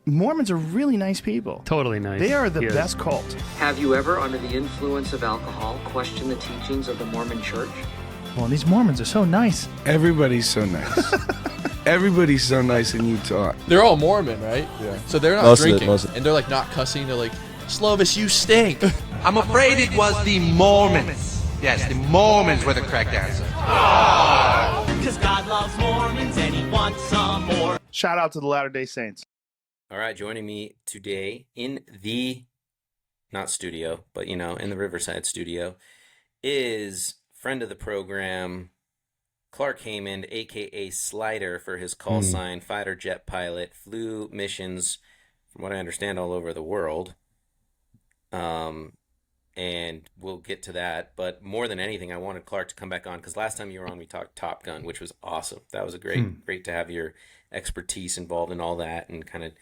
Mormons are really nice people. Totally nice. They are the best cult. Have you ever, under the influence of alcohol, questioned the teachings of the Mormon Church? Well, these Mormons are so nice. Everybody's so nice. Everybody's so nice in Utah. They're all Mormon, right? Yeah. So they're not drinking, and they're like not cussing. They're like, Slovis, you stink. I'm afraid it was the Mormons. Yes, the Mormons were the correct answer. Because God loves Mormons and he wants some more. Shout out to the Latter-day Saints. All right, joining me today in the, not studio, but, in the Riverside studio, is friend of the program, Clark Haymond, a.k.a. Slider for his call sign, fighter jet pilot, flew missions, from what I understand, all over the world. And we'll get to that. But more than anything, I wanted Clark to come back on because last time you were on, we talked Top Gun, which was awesome. That was a great to have your expertise involved in all that and kind of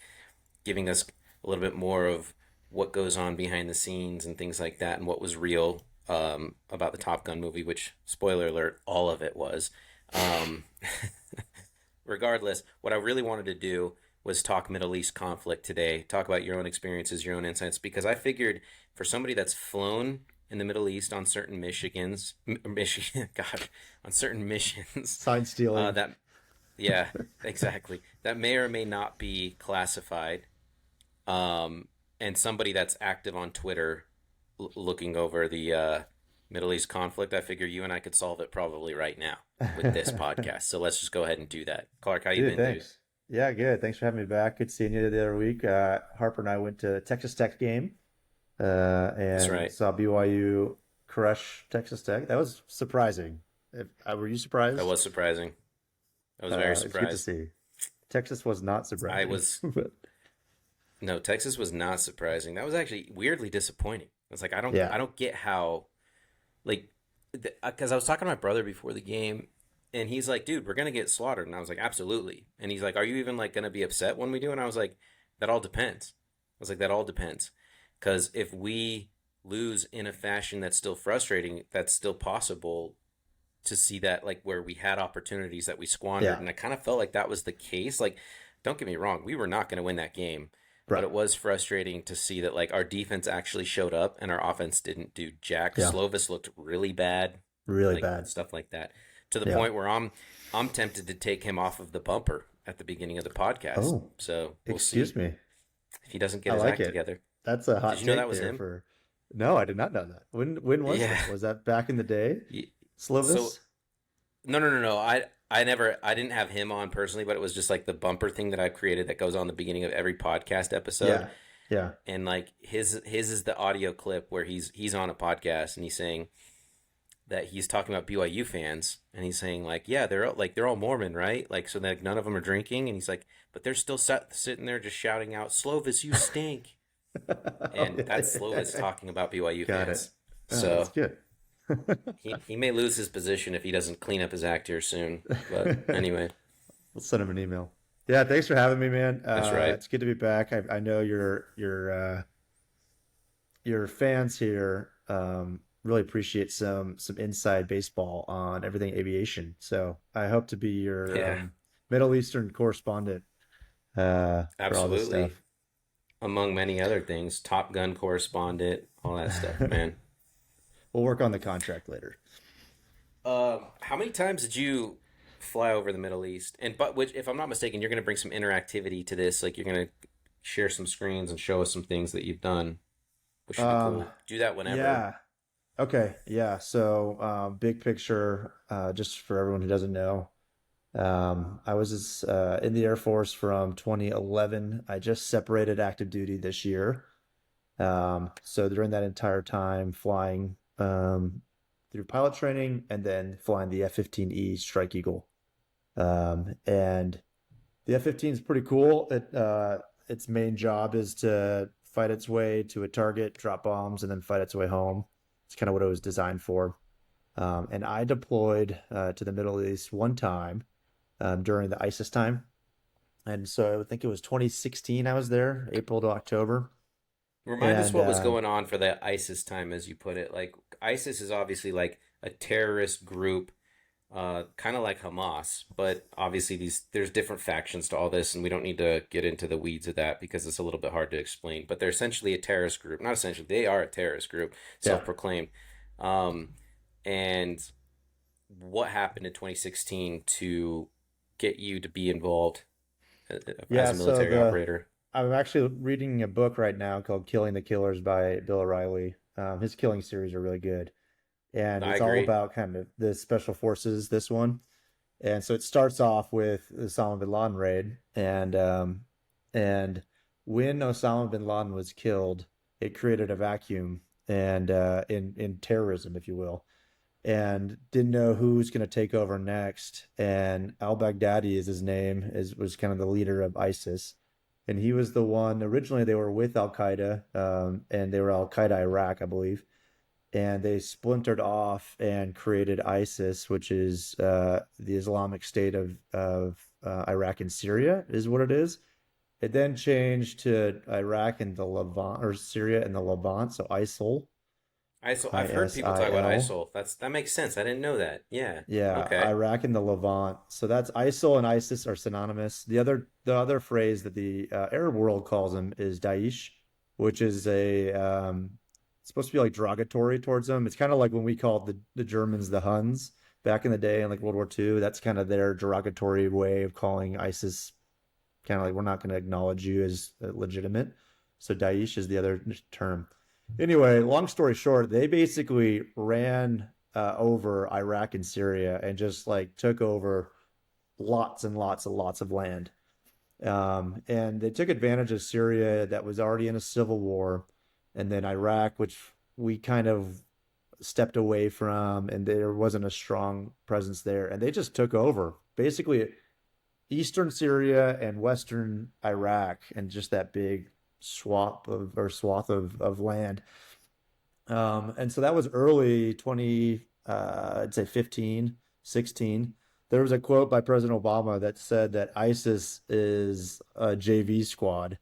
giving us a little bit more of what goes on behind the scenes and things like that and what was real about the Top Gun movie, which, spoiler alert, all of it was. Regardless, what I really wanted to do was talk Middle East conflict today, talk about your own experiences, your own insights, because I figured for somebody that's flown in the Middle East on certain on certain missions. Sign stealing. Yeah, exactly. That may or may not be classified. And somebody that's active on Twitter looking over the Middle East conflict, I figure you and I could solve it probably right now with this podcast. So let's just go ahead and do that. Clark, how you been, thanks. Dude? Yeah, good. Thanks for having me back. Good seeing you the other week. Harper and I went to Texas Tech game and saw BYU crush Texas Tech. That was surprising. Were you surprised? That was surprising. I was very surprised. It's good to see. Texas was not surprising. No, Texas was not surprising. That was actually weirdly disappointing. It's like I don't get how, because I was talking to my brother before the game, and he's like, "Dude, we're gonna get slaughtered," and I was like, "Absolutely." And he's like, "Are you even gonna be upset when we do?" And I was like, "That all depends." I was like, "That all depends," because if we lose in a fashion that's still frustrating, that's still possible to see that, where we had opportunities that we squandered, and I kind of felt like that was the case. Don't get me wrong, we were not going to win that game. Right. But it was frustrating to see that our defense actually showed up and our offense didn't do jack. Yeah. Slovis looked really bad. Really bad. Stuff like that. To the point where I'm tempted to take him off of the bumper at the beginning of the podcast. Oh, so we'll excuse me. If he doesn't get his act together. That's a hot Did you know that was him? No, I did not know that. When was that? Was that back in the day? Slovis? No. I didn't have him on personally, but it was just the bumper thing that I've created that goes on the beginning of every podcast episode. Yeah. And his is the audio clip where he's on a podcast and he's saying that he's talking about BYU fans and he's saying they're all Mormon, right? So none of them are drinking, and he's like, but they're still sitting there just shouting out, "Slovis, you stink." And that's Slovis talking about BYU fans. It. So that's good. he may lose his position if he doesn't clean up his act here soon. But anyway, we'll send him an email. Yeah, thanks for having me, man. That's right. It's good to be back. I know your fans here really appreciate some inside baseball on everything aviation. So I hope to be your Middle Eastern correspondent. For all this stuff. Among many other things, Top Gun correspondent, all that stuff, man. We'll work on the contract later. How many times did you fly over the Middle East? Which, if I'm not mistaken, you're going to bring some interactivity to this. You're going to share some screens and show us some things that you've done, which would be cool. Do that whenever. Yeah. Okay. Yeah. So, big picture, just for everyone who doesn't know, I was in the Air Force from 2011. I just separated active duty this year. So during that entire time, flying through pilot training and then flying the F-15E Strike Eagle. And the F-15 is pretty cool. Its main job is to fight its way to a target, drop bombs, and then fight its way home. It's kind of what it was designed for. And I deployed to the Middle East one time during the ISIS time. And so I think it was 2016 I was there, April to October. Remind us what was going on for the ISIS time, as you put it. ISIS is obviously a terrorist group kind of like Hamas, but obviously there's different factions to all this, and we don't need to get into the weeds of that because it's a little bit hard to explain. But they're essentially a terrorist group. Not essentially, they are a terrorist group, Yeah. self-proclaimed. Um, and what happened in 2016 to get you to be involved as Yeah, a so military operator? I'm actually reading a book right now called Killing the Killers by Bill O'Reilly. His killing series are really good. And I it's all agree. about kind of the special forces, this one. And so it starts off with the Osama bin Laden raid, and when Osama bin Laden was killed, it created a vacuum and in terrorism, if you will, and didn't know who was going to take over next. And al-Baghdadi is his name, is was kind of the leader of ISIS, and he was the one. Originally, they were with Al Qaeda, and they were Al Qaeda Iraq, I believe, and they splintered off and created ISIS, which is the Islamic State of Iraq and Syria, is what it is. It then changed to Iraq and the Levant, or Syria and the Levant, so ISIL, ISIL. I've heard people talk about ISIL. ISIL. That makes sense. I didn't know that. Yeah. Yeah, Okay. Iraq and the Levant. So that's ISIL and ISIS are synonymous. The other phrase that the Arab world calls them is Daesh, which is a it's supposed to be like derogatory towards them. It's kind of like when we called the Germans the Huns back in the day in like World War II. That's kind of their derogatory way of calling ISIS, kind of like we're not going to acknowledge you as legitimate. So Daesh is the other term. Anyway, long story short, they basically ran over Iraq and Syria and just like took over lots and lots and lots of land. And they took advantage of Syria that was already in a civil war, and then Iraq, which we kind of stepped away from, and there wasn't a strong presence there. And they just took over basically eastern Syria and western Iraq, and just that big swath of land. And so that was early 20, I'd say 15, 16. There was a quote by President Obama that said that ISIS is a JV squad.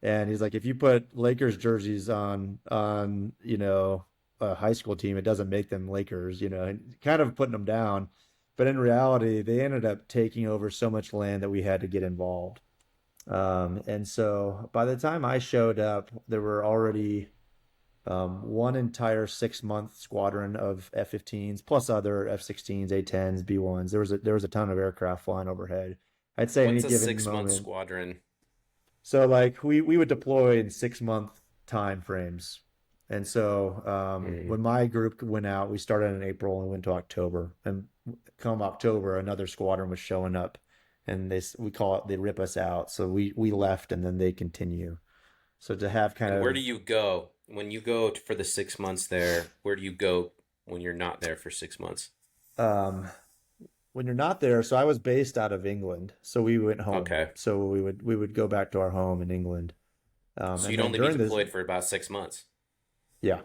And he's like, if you put Lakers jerseys on, a high school team, it doesn't make them Lakers, and kind of putting them down. But in reality, they ended up taking over so much land that we had to get involved. And so by the time I showed up, there were already one entire 6 month squadron of F-15s plus other F-16s, A-10s, B-1s. There was a ton of aircraft flying overhead. I'd say any What's a given 6 month moment. squadron? So like we would deploy in 6 month time frames. And so when my group went out, we started in April and went to October. And come October, another squadron was showing up, and we call it, they rip us out. So we left, and then they continue. So to have kind And where of do you go when you go for the 6 months there? Where do you go when you're not there for 6 months? um, when you're not there, so I was based out of England, so we went home. Okay. So we would go back to our home in England. So And you'd then only be during this, deployed for about 6 months. yeah,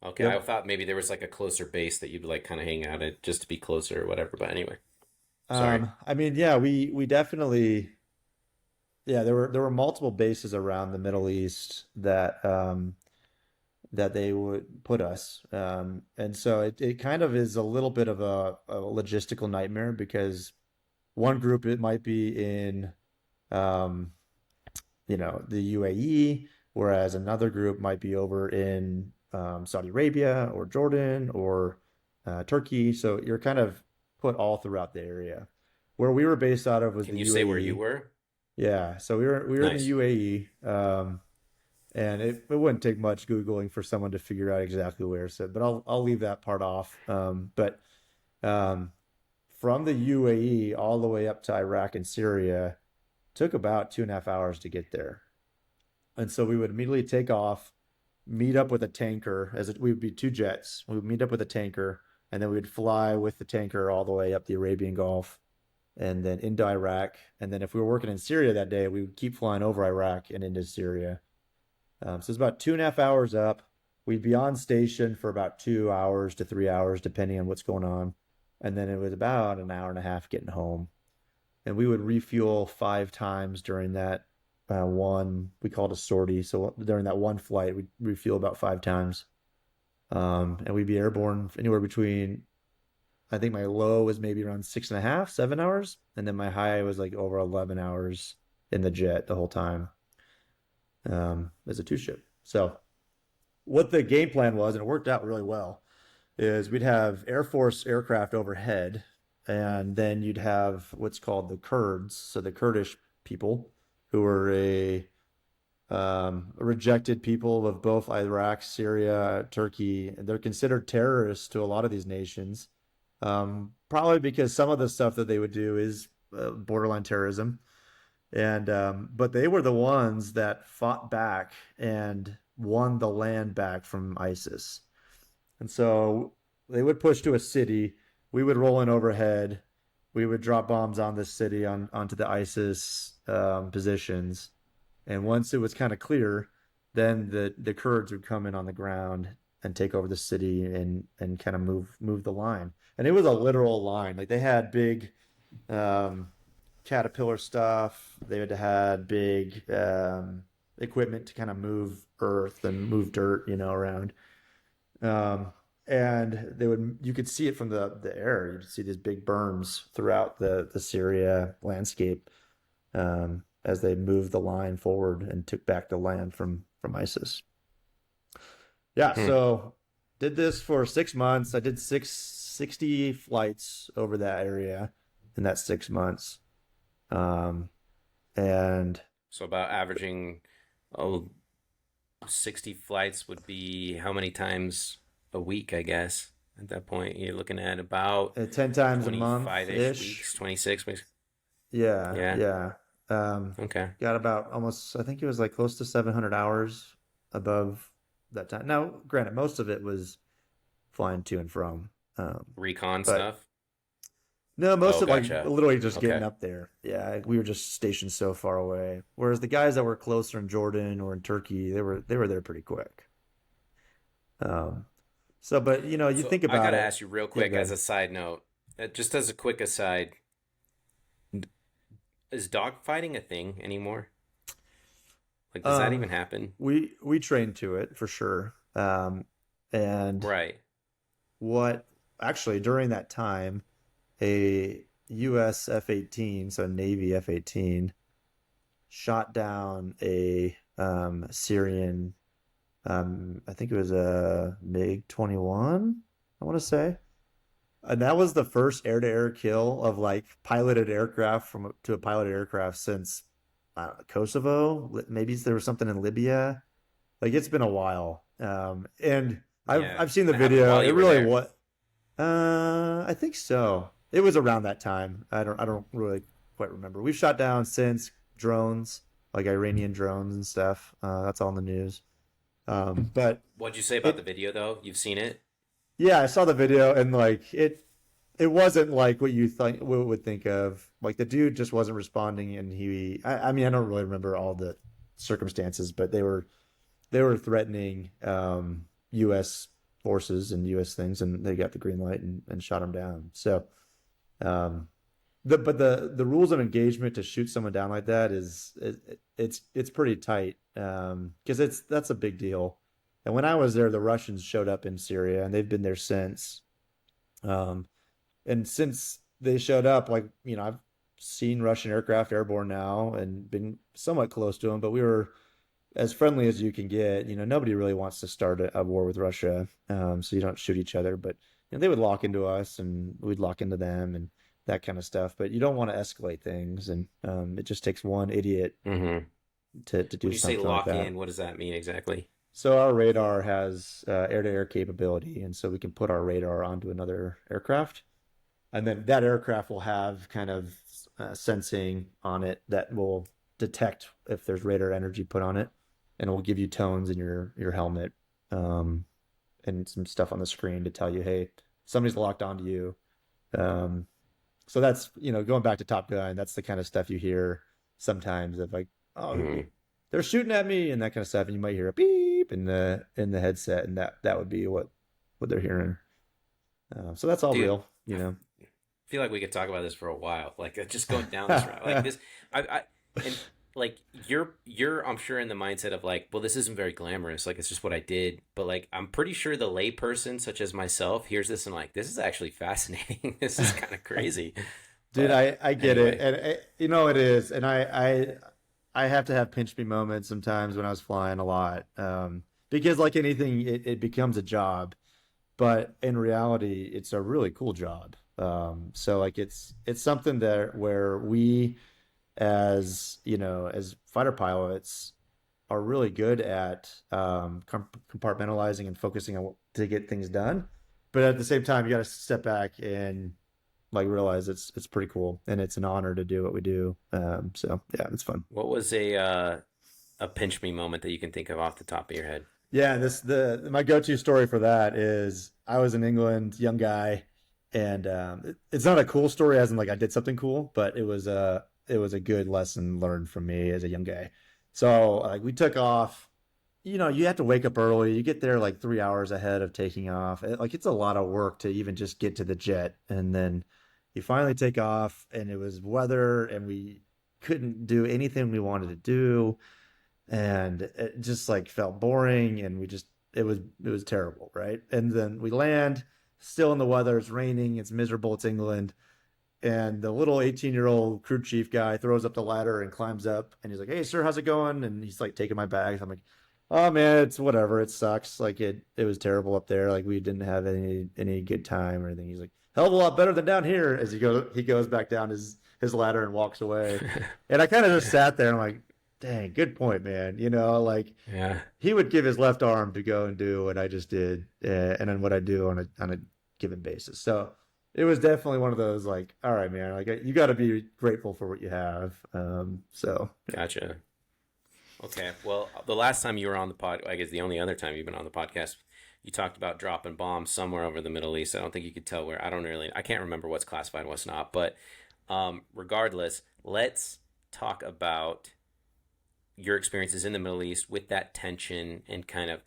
Okay, I yep. thought maybe there was like a closer base that you'd like kind of hang out at just to be closer or whatever. But anyway, sorry. I mean, yeah, we definitely, yeah, there were multiple bases around the Middle East that they would put us. And so it kind of is a little bit of a logistical nightmare, because one group, it might be in um, the UAE, whereas another group might be over in Saudi Arabia or Jordan or Turkey. So you're kind of put all throughout the area. Where we were based out of was Can the you say where you UAE. were? Yeah, so we were in the Nice. UAE, and it wouldn't take much Googling for someone to figure out exactly where. So, but I'll leave that part off. But um, from the UAE all the way up to Iraq and Syria took about 2.5 hours to get there. And so we would immediately take off, meet up with a tanker, we would be two jets. We would meet up with a tanker, and then we would fly with the tanker all the way up the Arabian Gulf and then into Iraq. And then if we were working in Syria that day, we would keep flying over Iraq and into Syria. So it's about 2.5 hours up. We'd be on station for about 2 hours to 3 hours, depending on what's going on. And then it was about an hour and a half getting home. And we would refuel 5 times during that we called a sortie. So during that one flight, we'd refuel about 5 times. And we'd be airborne anywhere between I think my low was maybe around 6.5, 7 hours, and then my high was like over 11 hours in the jet the whole time, as a two ship. So what the game plan was, and it worked out really well, is we'd have Air Force aircraft overhead, and then you'd have what's called the Kurds, so the Kurdish people, who were a rejected people of both Iraq, Syria, Turkey. They're considered terrorists to a lot of these nations, probably because some of the stuff that they would do is borderline terrorism. And but they were the ones that fought back and won the land back from ISIS. And so they would push to a city. We would roll in overhead. We would drop bombs on this city, onto the ISIS positions. And once it was kind of clear, then the Kurds would come in on the ground and take over the city and kind of move the line. And it was a literal line. Like, they had big Caterpillar stuff. They had big equipment to kind of move earth and move dirt, around. And you could see it from the air. You'd see these big berms throughout the Syria landscape, as they moved the line forward and took back the land from ISIS. Yeah, so did this for 6 months. I did 60 flights over that area in that 6 months. And So about averaging 60 flights would be how many times a week, I guess. At that point, you're looking at about 10 times a 25-ish month-ish. weeks, 26 weeks. Yeah. Okay. Got about almost, I think it was like close to 700 hours above that time. Now, granted, most of it was flying to and from. Recon but stuff? No, most of gotcha. literally just getting Okay. up there. Yeah, we were just stationed so far away. Whereas the guys that were closer in Jordan or in Turkey, they were there pretty quick. So, but you So think I about gotta it. ask you real Yeah, quick go as ahead. a side note, just as a quick aside, is dogfighting a thing anymore? Like, does that even happen? We trained to it for sure. And Right. what actually during that time, a U.S. F-18, so Navy F-18, shot down a Syrian, I think it was a MiG-21, I want to say. And that was the first air-to-air kill of like piloted aircraft to a piloted aircraft since, I don't know, Kosovo. Maybe there was something in Libya. Like, it's been a while. And Yeah. I've seen the That happened video. while It you were really there. what I think so. It was around that time. I don't really quite remember. We've shot down since drones, like Iranian drones and stuff. That's all in the news. But What'd you say about it the video, though? You've seen it? yeah, I saw the video, and like it wasn't like what you would think of. Like, the dude just wasn't responding, and I mean, I don't really remember all the circumstances, but they were threatening U.S. forces and U.S. things, and they got the green light and shot him down. So, the rules of engagement to shoot someone down like that it's pretty tight, because that's a big deal. And when I was there, the Russians showed up in Syria, and they've been there since. And since they showed up, like, I've seen Russian aircraft airborne now and been somewhat close to them, but we were as friendly as you can get. Nobody really wants to start a war with Russia, so you don't shoot each other. But they would lock into us, and we'd lock into them, and that kind of stuff. But you don't want to escalate things, and it just takes one idiot Mm-hmm. to do When you say something like lock that. in, what does that mean exactly? So our radar has air-to-air capability, and so we can put our radar onto another aircraft, and then that aircraft will have kind of sensing on it that will detect if there's radar energy put on it, and it will give you tones in your helmet, and some stuff on the screen to tell you, hey, somebody's locked onto you. So that's, going back to Top Gun, that's the kind of stuff you hear sometimes of like, oh, Mm-hmm. they're shooting at me and that kind of stuff, and you might hear a beep in the headset, and that would be what they're hearing. So that's all Dude, real, I feel like we could talk about this for a while. Like, just going down this route, like this, and like you're I'm sure in the mindset of like, well, this isn't very glamorous, like it's just what I did. But like I'm pretty sure the layperson such as myself hears this and like, this is actually fascinating. This is kind of crazy. Dude, But I get anyway, it, and you know it is, and I have to have pinch me moments sometimes when I was flying a lot, because like anything, it becomes a job, but in reality, it's a really cool job. So like it's something that where we, as you know, as fighter pilots, are really good at compartmentalizing and focusing on to get things done, but at the same time, you got to step back and like realize it's pretty cool and it's an honor to do what we do. So yeah, it's fun. what was a pinch me moment that you can think of off the top of your head? Yeah, this the my go-to story for that is I was in England, young guy, and it's not a cool story as in like I did something cool, but it was a good lesson learned from me as a young guy. So like we took off. You know, you have to wake up early. You get there like 3 hours ahead of taking off. Like it's a lot of work to even just get to the jet, and then you finally take off, and it was weather, and we couldn't do anything we wanted to do, and it just like felt boring, and we just it was terrible, right? And then we land, still in the weather, it's raining, it's miserable, it's England, and the little 18-year-old crew chief guy throws up the ladder and climbs up, and he's like, "Hey, sir, how's it going?" And he's like taking my bags. I'm like, "Oh man, it's whatever. It sucks. Like it was terrible up there. Like we didn't have any good time or anything." He's like, "Hell of a lot better than down here." As he goes back down his ladder and walks away. And I kind of just sat there and I'm like, "Dang, good point, man." You know, like Yeah. he would give his left arm to go and do what I just did, and then what I do on a given basis. So it was definitely one of those like, all right, man, like you got to be grateful for what you have. So Gotcha. Okay. Well, the last time you were on the pod, I guess the only other time you've been on the podcast, you talked about dropping bombs somewhere over the Middle East. I don't think you could tell where. I can't remember what's classified and what's not. But regardless, let's talk about your experiences in the Middle East with that tension and kind of,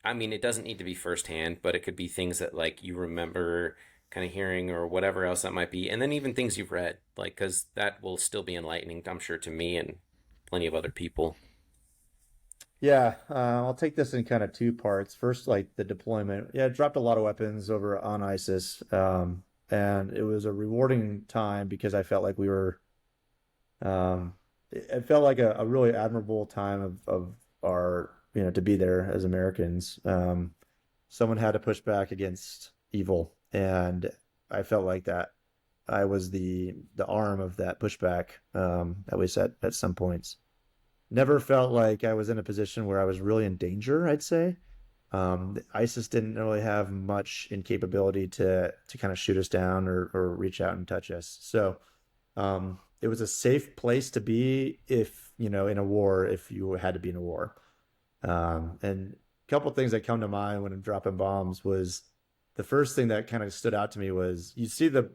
I mean, it doesn't need to be firsthand, but it could be things that like you remember kind of hearing or whatever else that might be. And then even things you've read, like, because that will still be enlightening, I'm sure, to me and plenty of other people. yeah, I'll take this in kind of two parts. First, like the deployment. Yeah, it dropped a lot of weapons over on ISIS, and it was a rewarding time because I felt like we were. It felt like a really admirable time of our, you know, to be there as Americans. Someone had to push back against evil, and I felt like that I was the arm of that pushback, at least at some points. Never felt like I was in a position where I was really in danger, I'd say. ISIS didn't really have much in capability to kind of shoot us down or reach out and touch us. So it was a safe place to be if, you know, in a war, if you had to be in a war. And a couple things that come to mind when I'm dropping bombs was the first thing that kind of stood out to me was you'd see the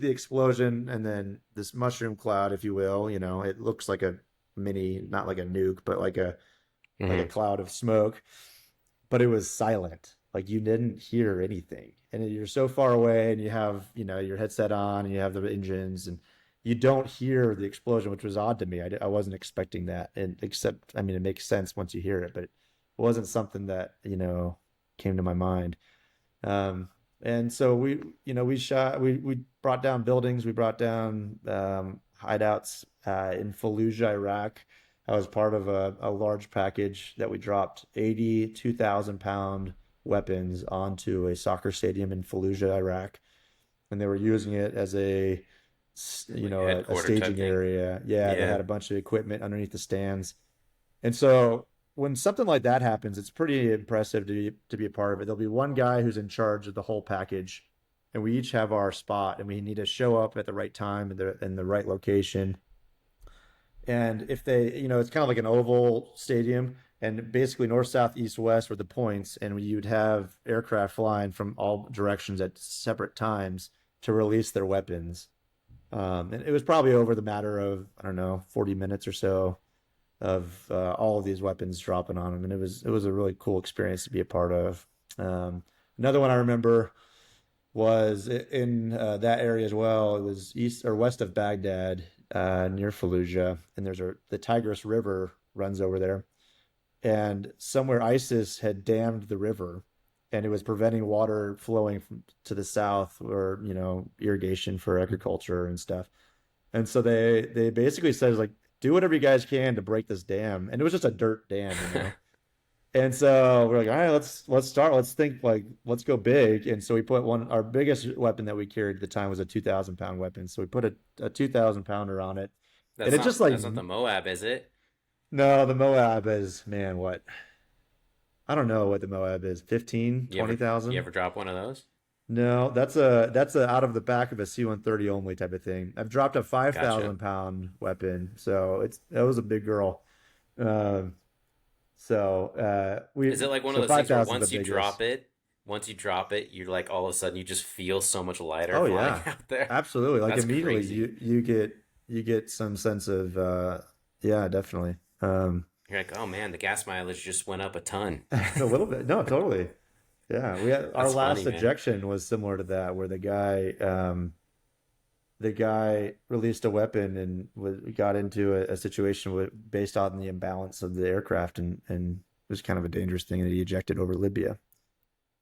explosion and then this mushroom cloud, if you will. You know, it looks like a mini, not like a nuke, but like a cloud of smoke. But it was silent. Like you didn't hear anything, and you're so far away, and you have, you know, your headset on, and you have the engines, and you don't hear the explosion, which was odd to me. I wasn't expecting that, and except, I mean, it makes sense once you hear it, but it wasn't something that, you know, came to my mind. And so we brought down buildings, we brought down hideouts in Fallujah, Iraq. I was part of a large package that we dropped 82,000-pound weapons onto a soccer stadium in Fallujah, Iraq, and they were using it as a, you know, a staging area. Yeah, they had a bunch of equipment underneath the stands, and so when something like that happens, it's pretty impressive to be a part of it. There'll be one guy who's in charge of the whole package, and we each have our spot, and we need to show up at the right time in the right location. And if they, you know, it's kind of like an oval stadium, and basically north, south, east, west were the points, and you'd have aircraft flying from all directions at separate times to release their weapons. And it was probably over the matter of, I don't know, 40 minutes or so of all of these weapons dropping on them, and it was a really cool experience to be a part of. Another one I remember was in that area as well. It was east or west of Baghdad, near Fallujah, and the Tigris River runs over there, and somewhere ISIS had dammed the river, and it was preventing water flowing to the south, or irrigation for agriculture and stuff. And so they basically said, like, do whatever you guys can to break this dam, and it was just a dirt dam. And so we're like, all right, let's start. Let's think, like, let's go big. And so we put our biggest weapon that we carried at the time was a 2,000-pound weapon. So we put a 2,000-pounder on it. That's And not, it just like, that's not the Moab, is it? no, the Moab is, man, what? I don't know what the Moab is. 15, You ever- 20,000? You ever drop one of those? No, that's a out of the back of a C-130 only type of thing. I've dropped a 5,000-pound weapon, so that was a big girl. Is it like one so of those things where 5,000 is the biggest. once you drop it, you're like all of a sudden you just feel so much lighter Oh flying yeah, out there. absolutely. Like That's immediately crazy. you get some sense of yeah, definitely. You're like, oh man, the gas mileage just went up a ton. A little bit. No, totally. Yeah, our That's last funny, man. ejection was similar to that, where the guy released a weapon and got into a situation based on the imbalance of the aircraft, and it was kind of a dangerous thing, and he ejected over Libya.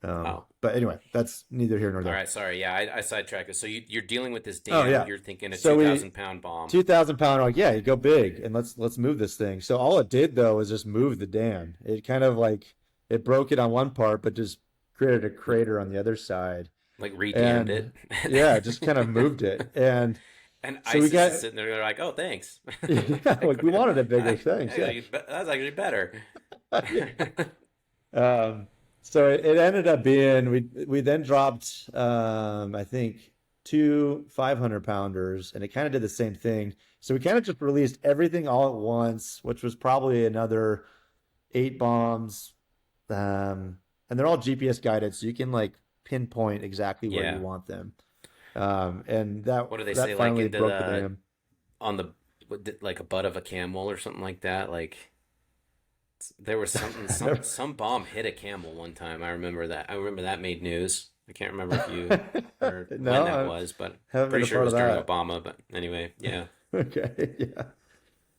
Oh. But anyway, that's neither here nor All there. right, sorry. Yeah, I sidetracked it. So you're dealing with this Oh, dam. yeah. You're thinking a So 2,000-pound bomb. 2,000-pound, like, yeah, you go big and let's move this thing. So all it did though was just move the dam. It kind of like it broke it on one part, but just created a crater on the other side. Like redammed And it. yeah, it just kind of moved it. And And so ISIS is sitting there, they're like, oh, thanks. yeah, like we wanted a bigger thing. Yeah, that's actually better. So it ended up being we then dropped I think 2 500-pounders, and it kind of did the same thing. So we kind of just released everything all at once, which was probably another 8 bombs. And they're all GPS guided, so you can like pinpoint exactly where Yeah. you want them. And that What do they that say, like finally into broke the dam. on the like a butt of a camel or something like that? Like there was some bomb hit a camel one time. I remember that. I remember that made news. I can't remember if you heard when No, that I was, but haven't been pretty a sure it part was of during that. Obama. But anyway, yeah. Okay,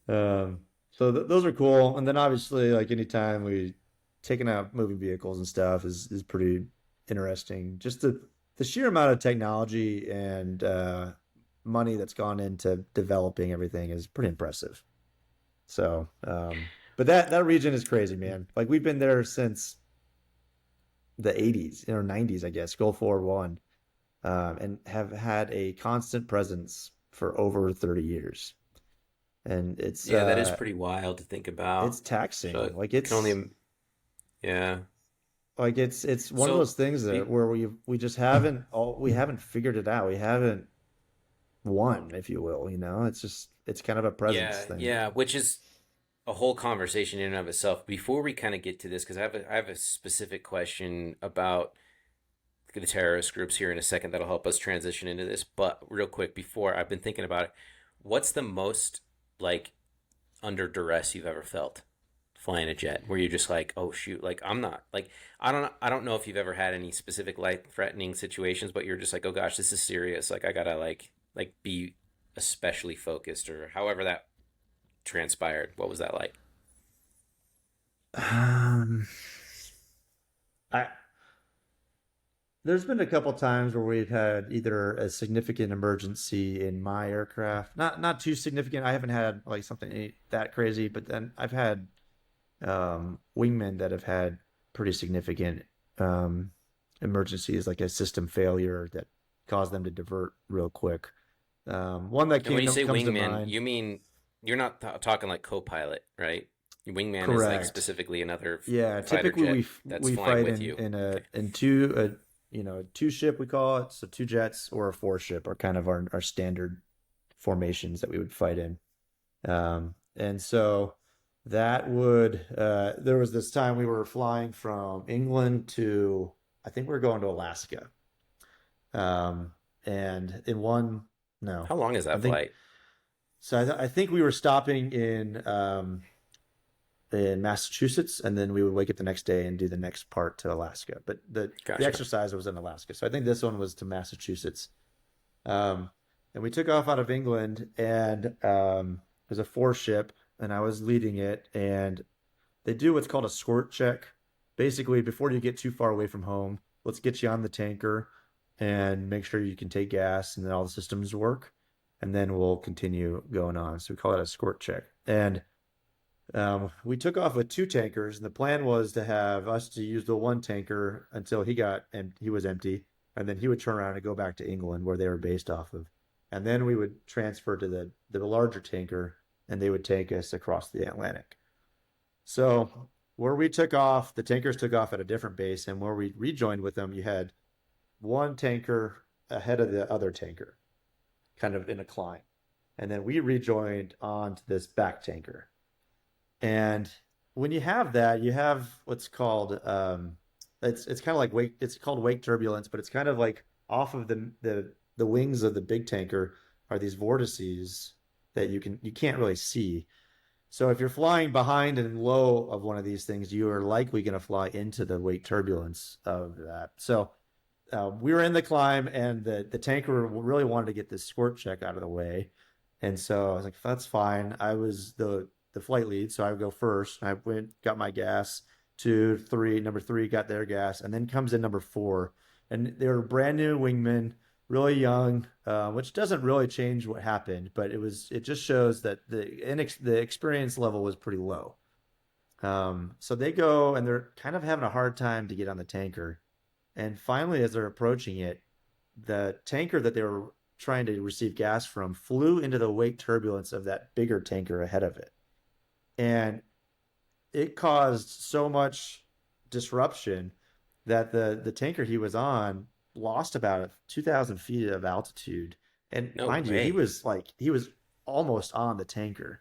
yeah. So those are cool. And then obviously, like anytime we taking out moving vehicles and stuff is pretty interesting. Just the sheer amount of technology and money that's gone into developing everything is pretty impressive. So, but that region is crazy, man. Like we've been there since the 80s or 90s, I guess, Gulf War One, and have had a constant presence for over 30 years. And it's Yeah, that is pretty wild to think about. it's taxing. So Like can only, yeah. like it's one of So those things that where we just we haven't figured it out. We haven't won, if you will, it's kind of a presence Yeah, thing. yeah, which is a whole conversation in and of itself. Before we kind of get to this, because I have a specific question about the terrorist groups here in a second that'll help us transition into this. But real quick, before I've been thinking about it, what's the most like under duress you've ever felt flying a jet, where you're just like, oh shoot, like I'm not like I don't know if you've ever had any specific life threatening situations, but you're just like, oh gosh, this is serious. Like I gotta like be especially focused, or however that transpired. What was that like? Um, I There's been a couple times where we've had either a significant emergency in my aircraft, not too significant. I haven't had like something that crazy, but then I've had wingmen that have had pretty significant emergencies, like a system failure that caused them to divert real quick. One that And when you say comes to wingman, mind. you mean you're not talking like co-pilot, right? Wingman is like Correct. specifically another Yeah, fighter typically jet that's we flying fight with you. in two a 2-ship, we call it, so 2 jets or a 4-ship are kind of our standard formations that we would fight in. And so that would there was this time we were flying from England to, I think we were going to Alaska. And in one no How long is I that think flight? so I think we were stopping in Massachusetts, and then we would wake up the next day and do the next part to Alaska. But the Gotcha. exercise was in Alaska, so I think this one was to Massachusetts. and we took off out of England, and it was a four ship, and I was leading it, and they do what's called a squirt check. Basically, before you get too far away from home, let's get you on the tanker and make sure you can take gas and then all the systems work, and then we'll continue going on. So we call it a squirt check. And we took off with two tankers, and the plan was to have us to use the one tanker until he was empty, and then he would turn around and go back to England where they were based off of, and then we would transfer to the larger tanker, and they would take us across the Atlantic. So where we took off, the tankers took off at a different base, and where we rejoined with them, you had one tanker ahead of the other tanker, kind of in a climb, and then we rejoined onto this back tanker. And when you have that, you have what's called it's kind of like wake. It's called wake turbulence, but it's kind of like off of the wings of the big tanker are these vortices that you can't really see. So if you're flying behind and low of one of these things, you are likely going to fly into the wake turbulence of that. So we were in the climb, and the tanker really wanted to get this squirt check out of the way, and so I was like, that's fine. I was the flight lead, so I would go first. I got my gas. 2, 3, number 3 got their gas, and then comes in number 4, and they were brand new wingmen, really young, which doesn't really change what happened, but it just shows that the experience level was pretty low. So they go, and they're kind of having a hard time to get on the tanker, and finally, as they're approaching it, the tanker that they were trying to receive gas from flew into the wake turbulence of that bigger tanker ahead of it. And it caused so much disruption that the tanker he was on lost about 2,000 feet of altitude. And mind you, he was almost on the tanker.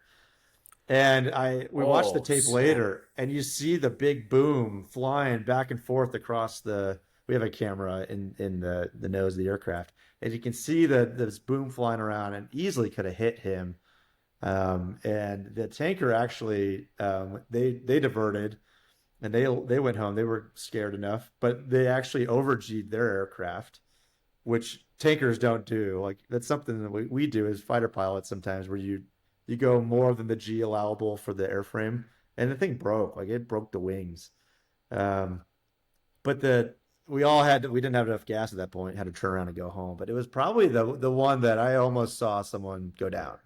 And we watched the tape later, and you see the big boom flying back and forth across we have a camera in the nose of the aircraft, and you can see this boom flying around, and easily could have hit him. And the tanker actually, they diverted, and they went home. They were scared enough, but they actually over-G'd their aircraft, which tankers don't do. Like, that's something that we do as fighter pilots sometimes, where you go more than the G allowable for the airframe, and the thing broke. Like, it broke the wings. But we didn't have enough gas at that point, had to turn around and go home. But it was probably the one that I almost saw someone go down,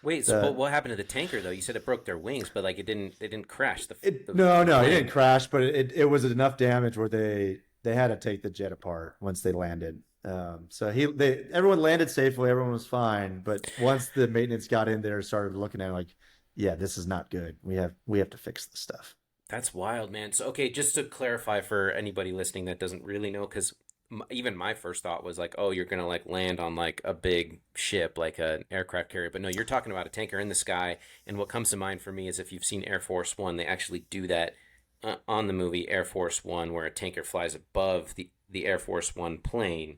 Wait, but what happened to the tanker though? You said it broke their wings, but like it didn't crash. No, it didn't crash, but it was enough damage where they had to take the jet apart once they landed. So everyone landed safely, everyone was fine. But once the maintenance got in there, started looking at it like, yeah, this is not good. We have to fix this stuff. That's wild, man. So, okay, just to clarify for anybody listening that doesn't really know, because even my first thought was like, oh, you're going to like land on like a big ship, like an aircraft carrier. But no, you're talking about a tanker in the sky. And what comes to mind for me is if you've seen Air Force One, they actually do that on the movie Air Force One, where a tanker flies above the Air Force One plane,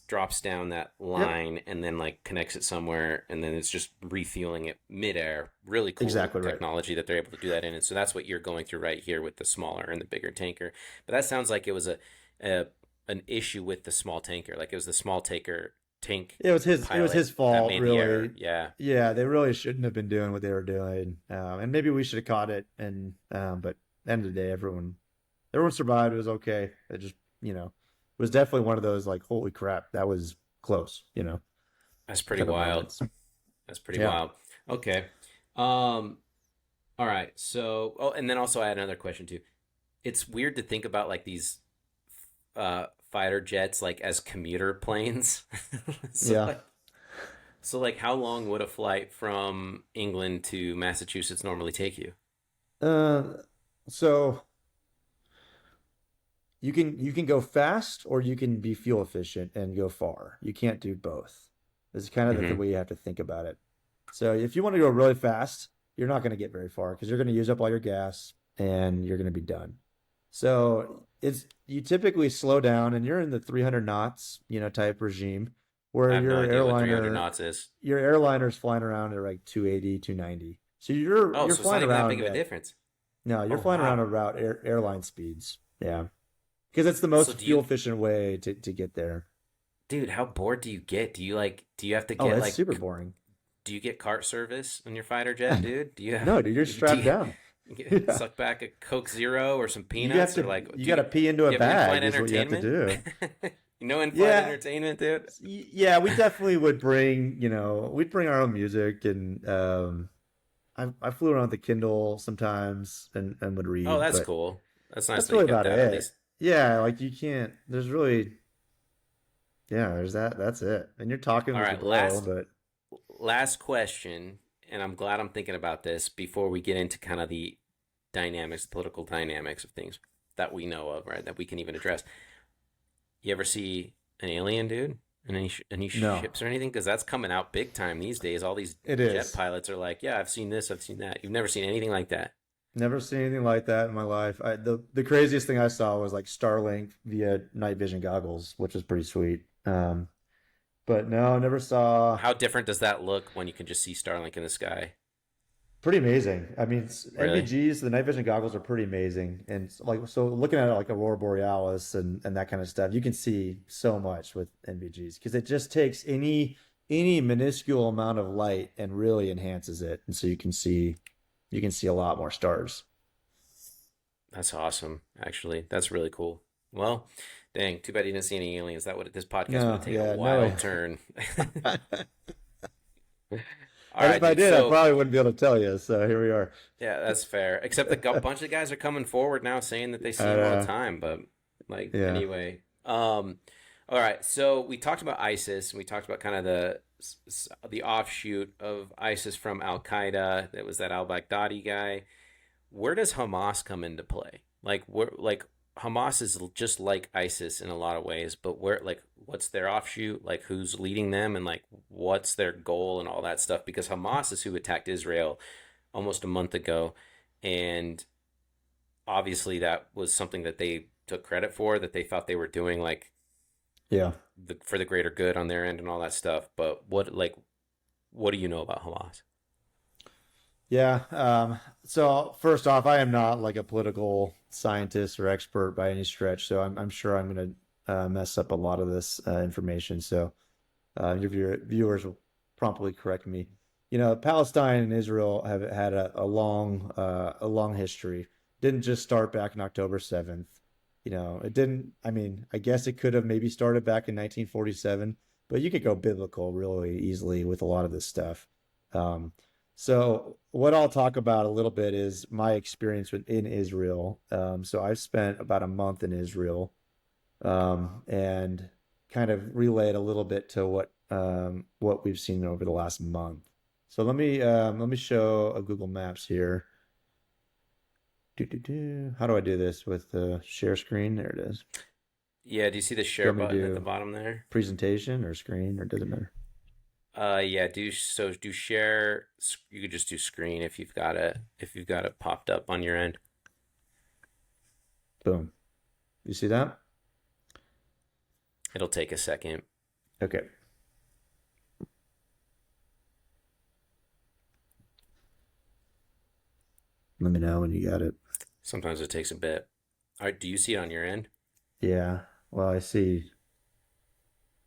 drops down that line, yep, and then like connects it somewhere, and then it's just refueling it midair. Really cool technology that they're able to do that in. And so that's what you're going through right here with the smaller and the bigger tanker. But that sounds like it was an issue with the small tanker. Like it was the small tank. It was his fault, really. Yeah. They really shouldn't have been doing what they were doing, and maybe we should have caught it. And but at the end of the day, everyone survived. It was okay. It just was definitely one of those like, holy crap, that was close. That's pretty wild. That's pretty wild. Okay. All right. So, and then also I had another question too. It's weird to think about like these fighter jets like as commuter planes. So how long would a flight from England to Massachusetts normally take you? So you can go fast, or you can be fuel efficient and go far. You can't do both. This is kind of the way you have to think about it. So if you want to go really fast, you're not going to get very far because you're going to use up all your gas and you're going to be done. So you typically slow down, and you're in the 300 knots, type regime, where your airliner's flying around at like 280, 290. So you're so flying it's not around that big of a difference. No, you're flying around about airline speeds. Yeah. Because it's the most fuel efficient way to get there. dude, how bored do you get? Do you have to Oh, get it's like, super boring. do you get cart service on your fighter jet, dude? Do you have, No, dude, you're do strapped you, down. you get, Yeah. suck back a Coke Zero or some You have peanuts or to like, you got to pee into do a you have in-flight bag is what you have to entertainment? do. No in-flight Yeah. entertainment, dude? Yeah, we definitely would bring, we'd bring our own music and I flew around with the Kindle sometimes and would Oh, read, that's but cool. That's nice that's that you really get about that at it. least. Yeah, like you can't, there's really, yeah, there's that's it. And you're talking All with your right, bro, but last question, and I'm glad I'm thinking about this before we get into kind of the dynamics, political dynamics of things that we know of, right? That we can even address. You ever see an alien, dude? And any no, ships or anything? Because that's coming out big time these days. All these it jet is. pilots are like, yeah, I've seen this, I've seen that. You've never seen anything like that. Never seen anything like that in my life. The craziest thing I saw was like Starlink via night vision goggles, which was pretty sweet. But no, never saw. How different does that look when you can just see Starlink in the sky? Pretty amazing. I mean, Really? NVGs, the night vision goggles are pretty amazing, and like so, looking at it like Aurora Borealis and that kind of stuff, you can see so much with NVGs because it just takes any minuscule amount of light and really enhances it, and so you can see a lot more stars. That's awesome, actually. That's really cool. Well, dang, too bad you didn't see any aliens. That would this podcast would No, have taken yeah, a no. wild turn. All And right, if I dude. did, I So probably wouldn't be able to tell you. So here we are. yeah, that's fair. Except a bunch of guys are coming forward now saying that they see him all the time. But like Yeah. anyway, all right. So we talked about ISIS and we talked about kind of the offshoot of ISIS from Al Qaeda. That was that Al Baghdadi guy. Where does Hamas come into play? Like Hamas is just like ISIS in a lot of ways, but what's their offshoot? Like who's leading them and like what's their goal and all that stuff? Because Hamas is who attacked Israel almost a month ago, and obviously that was something that they took credit for, that they thought they were doing like Yeah. for the greater good on their end and all that stuff. But what do you know about Hamas? Yeah. So first off, I am not like a political scientist or expert by any stretch, so I'm sure I'm going to mess up a lot of this information. So your viewers will promptly correct me. Palestine and Israel have had a long history. Didn't just start back on October 7th. It didn't. I mean, I guess it could have maybe started back in 1947, but you could go biblical really easily with a lot of this stuff. So what I'll talk about a little bit is my experience in Israel. So I've spent about a month in Israel, and kind of relayed a little bit to what we've seen over the last month. So let me show a Google Maps here. How do I do this with the share screen? There it is. Yeah, do you see the Do you share want me to button at do the bottom there? presentation or screen, or does it matter? Yeah, do share. You could just do screen if you've got it popped up on your end. Boom. You see that? It'll take a second. Okay. Let me know when you got it. Sometimes it takes a bit. All right, do you see it on your end? Yeah. Well, I see.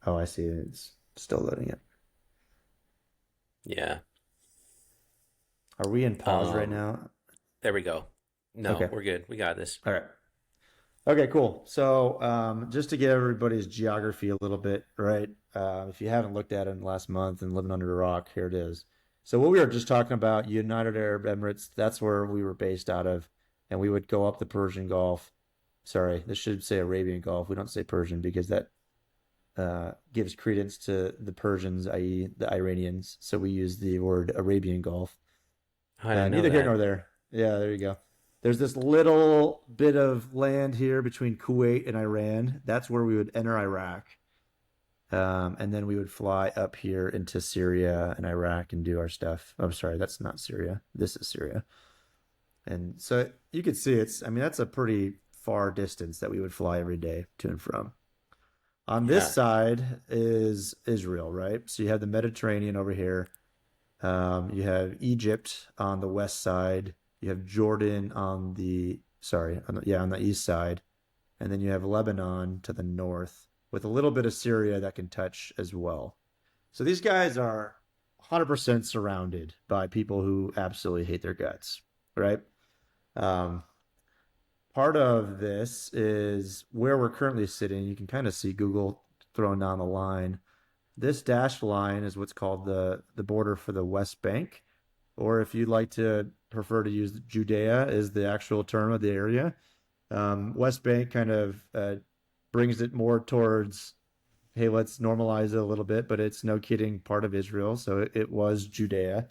Oh, I see it. It's still loading it. Yeah. Are we in pause right Um, now? There we go. No, Okay. we're good. We got this. All right. Okay, cool. So, just to get everybody's geography a little bit, right? If you haven't looked at it in the last month and living under a rock, here it is. So what we were just talking about, United Arab Emirates, that's where we were based out of, and we would go up the Persian Gulf. Sorry, this should say Arabian Gulf. We don't say Persian because that gives credence to the Persians, i.e., the Iranians. So we use the word Arabian Gulf. I didn't know Neither here that. nor there. Yeah, there you go. There's this little bit of land here between Kuwait and Iran. That's where we would enter Iraq. And then we would fly up here into Syria and Iraq and do our stuff. I'm sorry, that's not Syria. This is Syria. And so you could see that's a pretty far distance that we would fly every day to and from. On this Yeah. side is Israel, right? So you have the Mediterranean over here. You have Egypt on the west side. You have Jordan on the east side, and then you have Lebanon to the north, with a little bit of Syria that can touch as well. So these guys are 100% surrounded by people who absolutely hate their guts, right? Part of this is where we're currently sitting. You can kind of see Google throwing down the line. This dashed line is what's called the border for the West Bank, or if you'd like to prefer to use Judea is the actual term of the area. West Bank kind of brings it more towards, hey, let's normalize it a little bit, but it's no kidding part of Israel, so it was Judea.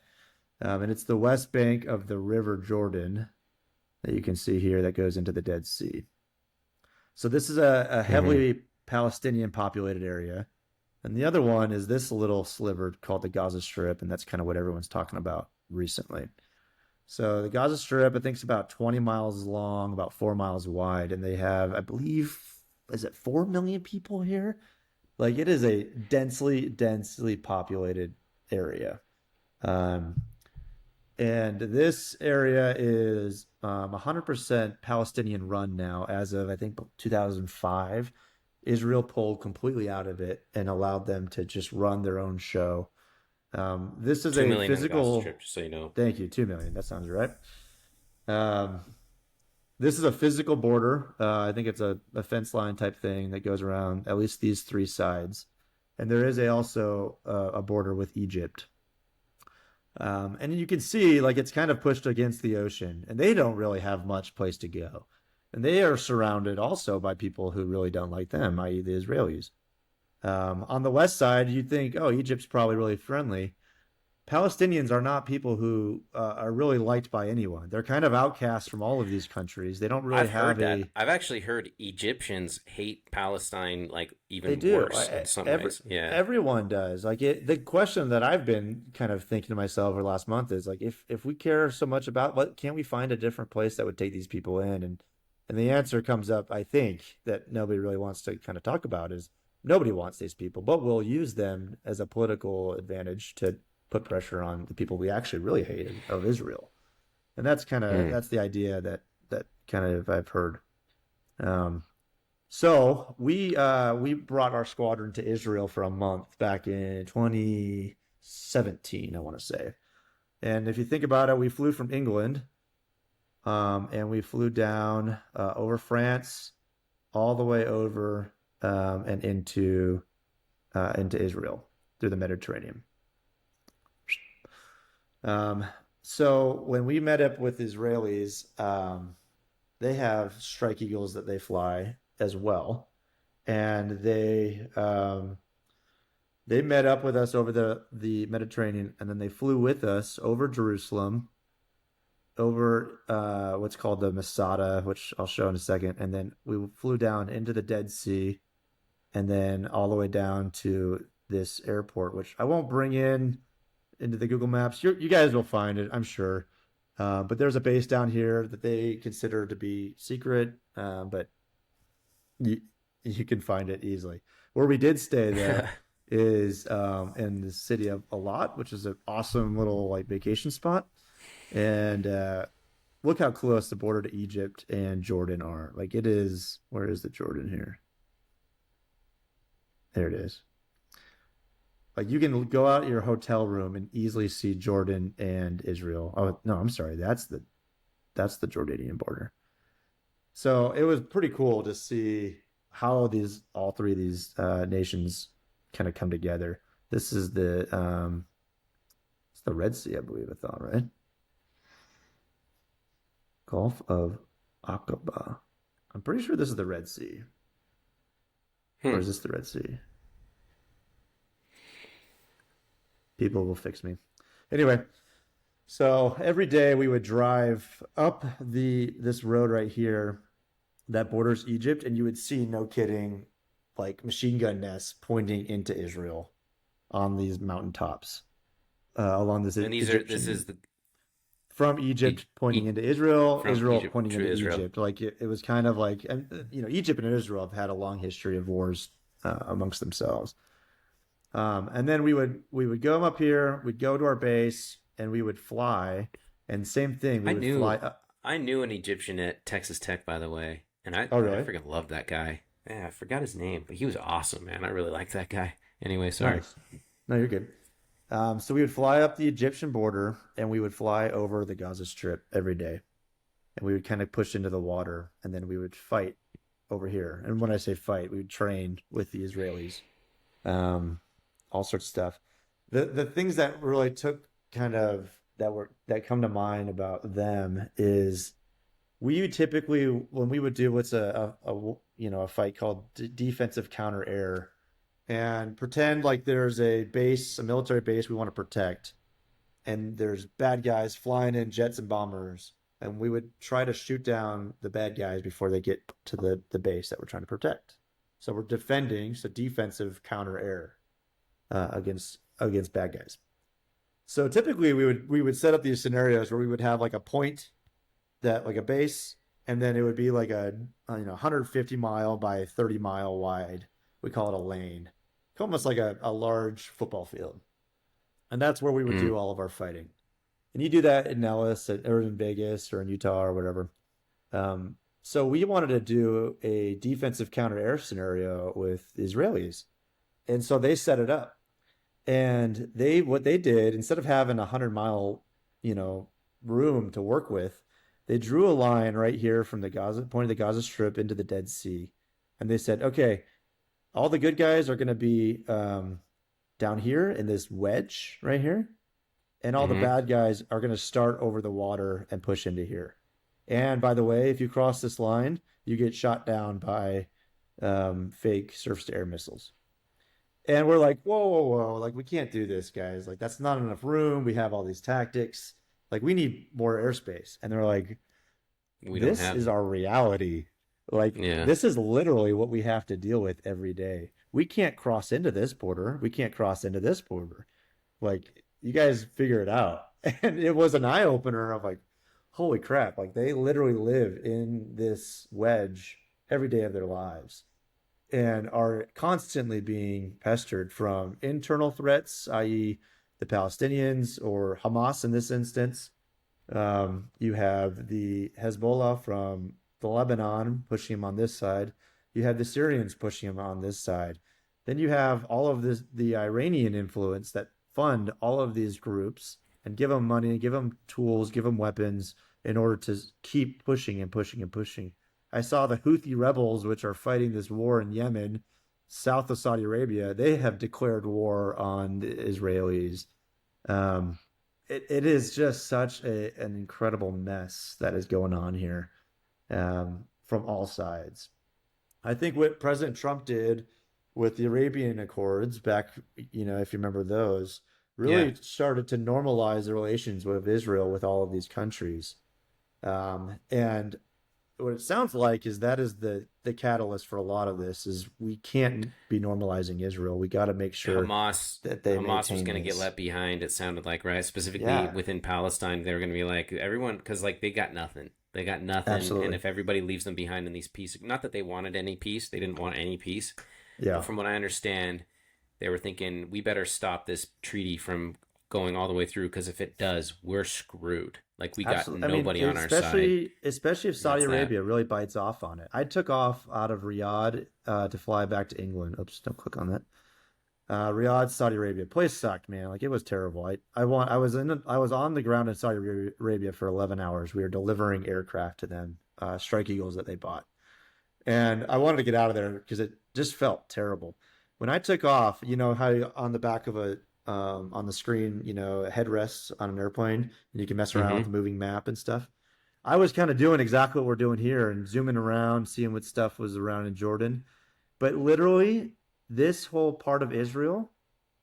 And it's the West Bank of the River Jordan that you can see here that goes into the Dead Sea. So this is a heavily Palestinian populated area. And the other one is this little sliver called the Gaza Strip, and that's kind of what everyone's talking about recently. So the Gaza Strip, I think, is about 20 miles long, about 4 miles wide, and they have, I believe, is it 4 million people here? Like, it is a densely populated area. And this area is 100% Palestinian run now as of, I think, 2005. Israel pulled completely out of it and allowed them to just run their own show. This is 2 a million physical... Strip, just so you know. Thank you, 2 million. That sounds right. This is a physical border. I think it's a fence line type thing that goes around at least these three sides. And there is also a border with Egypt. And you can see, like, it's kind of pushed against the ocean, and they don't really have much place to go. And they are surrounded also by people who really don't like them, i.e. the Israelis. On the west side, you'd think, oh, Egypt's probably really friendly. Palestinians are not people who are really liked by anyone. They're kind of outcasts from all of these countries. They don't really I've actually heard Egyptians hate Palestine like even They do. worse in some ways. Yeah. Everyone does. Like, the question that I've been kind of thinking to myself over the last month is, like, if we care so much about, what can't we find a different place that would take these people in? And the answer comes up, I think, that nobody really wants to kind of talk about is nobody wants these people, but we'll use them as a political advantage to put pressure on the people we actually really hate of Israel. And that's kind of that's the idea that kind of I've heard. So we brought our squadron to Israel for a month back in 2017, I want to say. And if you think about it, we flew from England, and we flew down over France, all the way over and into Israel through the Mediterranean. So when we met up with Israelis, they have Strike Eagles that they fly as well, and they met up with us over the Mediterranean, and then they flew with us over Jerusalem, over what's called the Masada, which I'll show in a second, and then we flew down into the Dead Sea, and then all the way down to this airport, which I won't bring into the Google Maps. You guys will find it, I'm sure. But there's a base down here that they consider to be secret, but you can find it easily. Where we did stay there is in the city of Eilat, which is an awesome little like vacation spot. And look how close the border to Egypt and Jordan are. Like, it is, where is the Jordan here? There it is. Like, you can go out your hotel room and easily see Jordan and Israel. Oh, no, I'm sorry. That's the Jordanian border. So it was pretty cool to see how all three of these nations kind of come together. This is it's the Red Sea, I believe, I thought, right? Gulf of Aqaba. I'm pretty sure this is the Red Sea. Or is this the Red Sea? People will fix me. Anyway, so every day we would drive up this road right here that borders Egypt, and you would see, no kidding, like machine gun nests pointing into Israel on these mountaintops along this. And this is from Egypt pointing into Israel, Israel Egypt pointing into Israel. Egypt. Like it was kind of like, and Egypt and Israel have had a long history of wars amongst themselves. And then we would go up here, we'd go to our base, and we would fly. And same thing, I knew an Egyptian at Texas Tech, by the way, and I really? freaking loved that guy. Yeah, I forgot his name, but he was awesome, man. I really liked that guy. Anyway, sorry. Nice. No, you're good. So we would fly up the Egyptian border and we would fly over the Gaza Strip every day. And we would kind of push into the water and then we would fight over here. And when I say fight, we would train with the Israelis, all sorts of stuff. The things that really took kind of that come to mind about them is we would typically, when we would do what's a fight called defensive counter air, and pretend like there's a base, a military base we want to protect, and there's bad guys flying in jets and bombers, and we would try to shoot down the bad guys before they get to the base that we're trying to protect. So we're defending, so defensive counter air against bad guys. So typically we would set up these scenarios where we would have like a point that like a base, and then it would be like a 150 mile by 30 mile wide. We call it a lane, almost like a large football field, and that's where we would do all of our fighting. And you do that in Nellis or in Vegas or in Utah or whatever. So we wanted to do a defensive counter air scenario with the Israelis, and so they set it up. And what they did, instead of having 100-mile, room to work with, they drew a line right here from the Gaza point of the Gaza Strip into the Dead Sea, and they said, okay, all the good guys are going to be down here in this wedge right here, and all the bad guys are going to start over the water and push into here. And by the way, if you cross this line, you get shot down by fake surface-to-air missiles. And we're like, whoa, like, we can't do this, guys. Like, that's not enough room. We have all these tactics. Like, we need more airspace. And they're like, this is our reality. Like, this is literally what we have to deal with every day. We can't cross into this border. We can't cross into this border. Like, you guys figure it out. And it was an eye-opener of like, holy crap. Like, they literally live in this wedge every day of their lives, and are constantly being pestered from internal threats, i.e. the Palestinians or Hamas in this instance. You have the Hezbollah from the Lebanon pushing them on this side. You have the Syrians pushing them on this side. Then you have all of the Iranian influence that fund all of these groups and give them money, give them tools, give them weapons in order to keep pushing and pushing and pushing. I saw the Houthi rebels, which are fighting this war in Yemen, south of Saudi Arabia. They have declared war on the Israelis. It is just such an incredible mess that is going on here from all sides. I think what President Trump did with the Arabian Accords back, if you remember those, really started to normalize the relations with Israel with all of these countries. And what it sounds like is that is the catalyst for a lot of this is we can't be normalizing Israel. We got to make sure Hamas was going to get left behind. It sounded like, right? Specifically within Palestine, they were going to be like everyone, because like they got nothing. They got nothing. Absolutely. And if everybody leaves them behind in these pieces, not that they wanted any peace, they didn't want any peace. Yeah. But from what I understand, they were thinking we better stop this treaty from going all the way through, because if it does, we're screwed. Like we got nobody on our side. Especially if Saudi Arabia really bites off on it. I took off out of Riyadh to fly back to England. Oops, don't click on that. Riyadh, Saudi Arabia. Place sucked, man. Like it was terrible. I was on the ground in Saudi Arabia for 11 hours. We were delivering aircraft to them, Strike Eagles that they bought. And I wanted to get out of there because it just felt terrible. When I took off, you know how on the back of on the screen, headrests on an airplane, and you can mess around with the moving map and stuff. I was kind of doing exactly what we're doing here and zooming around, seeing what stuff was around in Jordan. But literally, this whole part of Israel,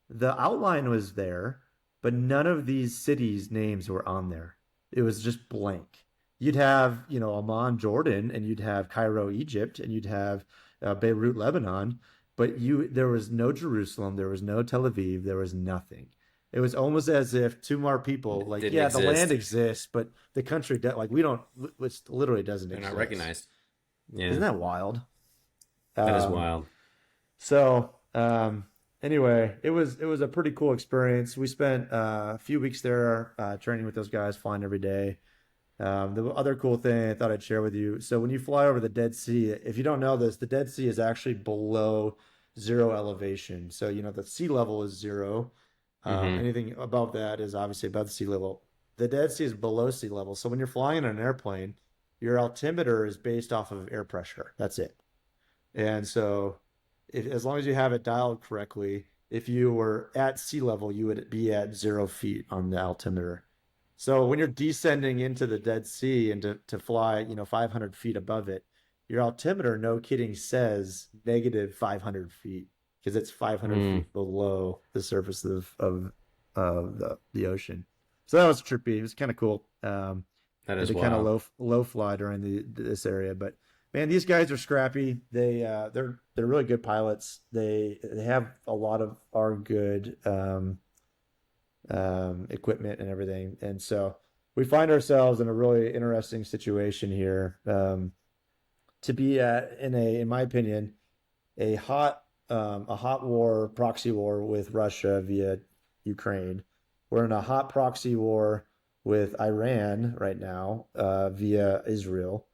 the outline was there, but none of these cities' names were on there. It was just blank. You'd have, Amman, Jordan, and you'd have Cairo, Egypt, and you'd have Beirut, Lebanon. But there was no Jerusalem, there was no Tel Aviv, there was nothing. It was almost as if two more people, like, the land exists, but the country, which literally doesn't exist. They're not recognized. Yeah. Isn't that wild? That is wild. So, anyway, it was a pretty cool experience. We spent a few weeks there training with those guys, flying every day. The other cool thing I thought I'd share with you. So when you fly over the Dead Sea, if you don't know this, the Dead Sea is actually below zero elevation. So, the sea level is zero. Anything above that is obviously above the sea level. The Dead Sea is below sea level. So when you're flying in an airplane, your altimeter is based off of air pressure. That's it. And so as long as you have it dialed correctly, if you were at sea level, you would be at 0 feet on the altimeter. So when you're descending into the Dead Sea and to fly, 500 feet above it, your altimeter, no kidding, says negative 500 feet because it's 500 feet below the surface of the ocean. So that was trippy. It was kind of cool. That is kind of low fly during this area, but man, these guys are scrappy. They're really good pilots. They have a lot of our good equipment and everything, and so we find ourselves in a really interesting situation here, to be in my opinion, a hot war, proxy war with Russia via Ukraine. We're in a hot proxy war with Iran right now via Israel.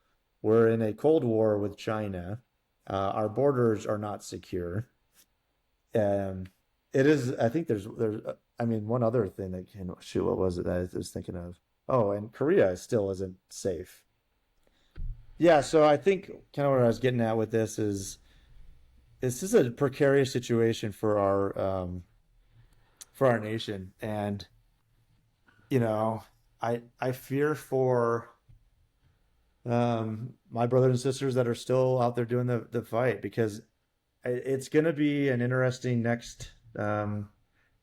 We're in a Cold War with China. Our borders are not secure. It is. I think there's. One other thing that what was it that I was thinking of? Oh, and Korea still isn't safe. Yeah, so I think kind of what I was getting at with this is a precarious situation for our nation, and I fear for my brothers and sisters that are still out there doing the fight, because it's going to be an interesting next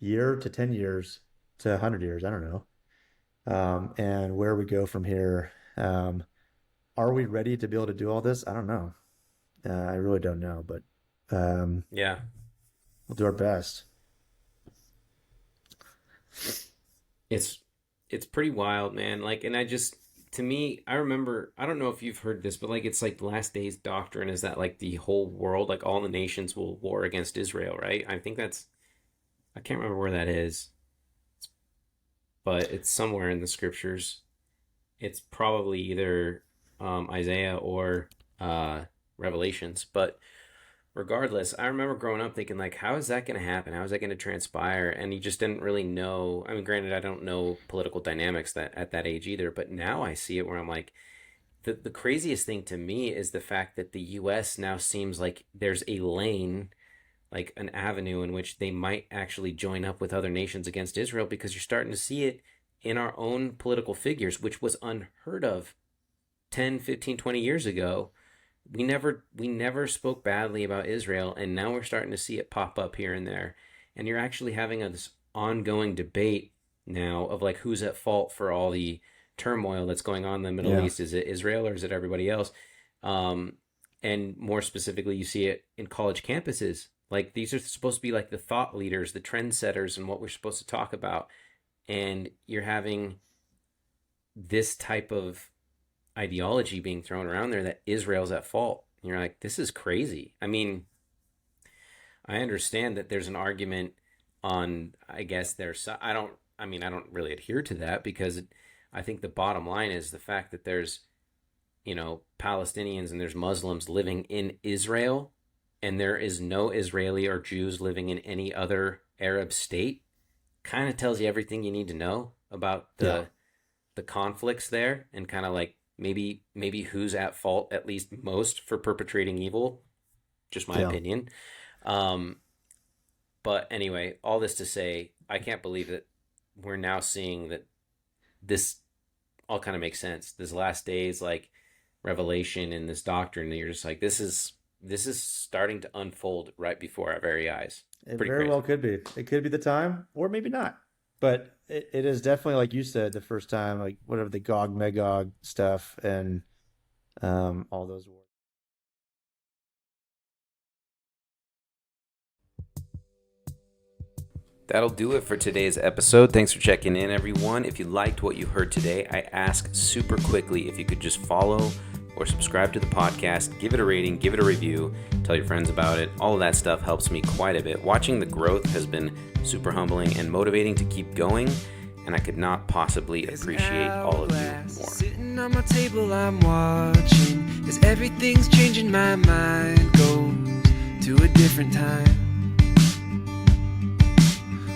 year to 10 years to 100 years. I don't know. And where we go from here. Are we ready to be able to do all this? I don't know. I really don't know, but yeah, we'll do our best. It's pretty wild, man. Like, and to me, I remember, I don't know if you've heard this, but like, it's like the last days doctrine is that like the whole world, like all the nations will war against Israel, right? I think I can't remember where that is, but it's somewhere in the scriptures. It's probably either Isaiah or Revelations, but regardless, I remember growing up thinking like, how is that going to happen? How is that going to transpire? And you just didn't really know. I mean, granted, I don't know political dynamics at that age either, but now I see it where I'm like, the craziest thing to me is the fact that the U.S. now seems like there's a lane, like an avenue in which they might actually join up with other nations against Israel, because you're starting to see it in our own political figures, which was unheard of 10, 15, 20 years ago. We never spoke badly about Israel, and now we're starting to see it pop up here and there. And you're actually having this ongoing debate now of like, who's at fault for all the turmoil that's going on in the Middle East. Is it Israel or is it everybody else? And more specifically, you see it in college campuses. Like, these are supposed to be like the thought leaders, the trendsetters, and what we're supposed to talk about. And you're having this type of ideology being thrown around there that Israel's at fault. And you're like, this is crazy. I mean, I understand that there's an argument on, I guess, their side. I don't really adhere to that, because I think the bottom line is the fact that there's, Palestinians and there's Muslims living in Israel, and there is no Israeli or Jews living in any other Arab state, kind of tells you everything you need to know about the conflicts there, and kind of like, maybe who's at fault at least most for perpetrating evil. Just my opinion. But anyway, all this to say, I can't believe that we're now seeing that this all kind of makes sense. This last days, like revelation and this doctrine, that you're just like, this is starting to unfold right before our very eyes. It very well could be. It could be the time, or maybe not. But it is definitely, like you said, the first time, like whatever the Gog Magog stuff and all those words. That'll do it for today's episode. Thanks for checking in, everyone. If you liked what you heard today, I ask super quickly if you could just follow or subscribe to the podcast, give it a rating, give it a review, tell your friends about it. All of that stuff helps me quite a bit. Watching the growth has been super humbling and motivating to keep going. and I could not possibly appreciate all of you more. Sitting on my table, I'm watching as everything's changing. My mind goes to a different time.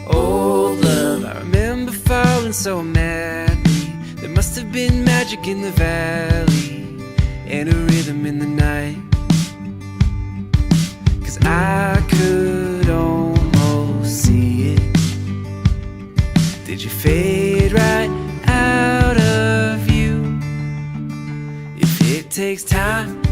Old love, I remember falling so madly. There must have been magic in the valley and a rhythm in the night. 'Cause I could almost see it. Did you fade right out of view? If it takes time